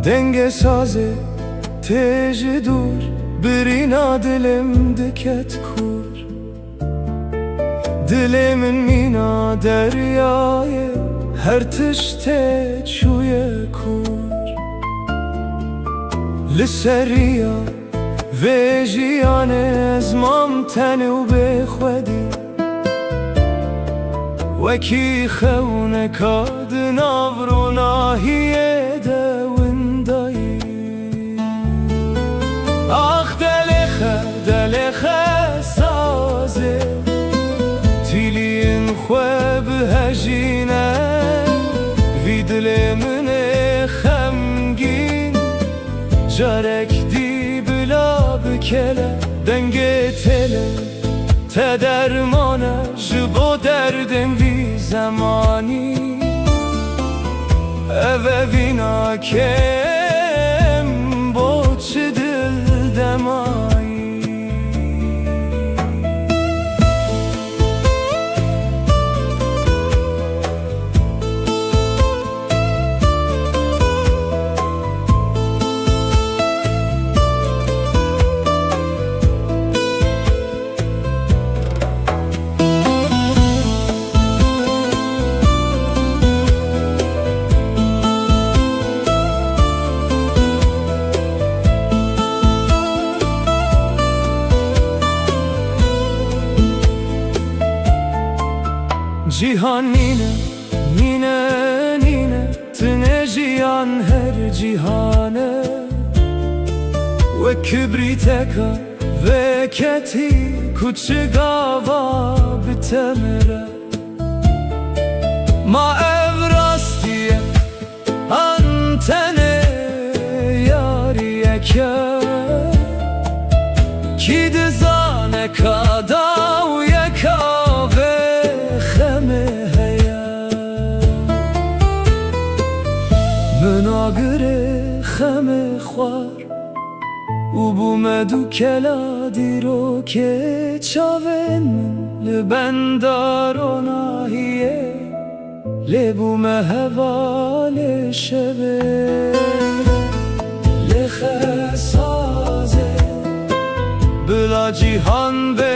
دنگ سازه تیج دور برینا دلم دکت کور دل من مینا دریای هر تشته چوی کور لسریا و جیان از مامتن و بخودی وکی خونه کاد ناورو ناهیه دوندایی آخ دلخه سازه تیلین خواب هجینه وی دل من خمگین جارک دی بلا بکله دنگ تله تدرمانه جبو دردم وی زمانی اوه وینا کم با چه دل دمایی جیهان نینه تنه جیان هر جیهانه و کبریتکا و کتی کچگاوا بتمره ما اورastیه antene یاریکه کی دزانه کادا و یکا مناگره خم خوار او بومدو کلا دیرو که چاون من لبندار و ناهیه لبوم حوال شبه لخه سازه بلا جیهان به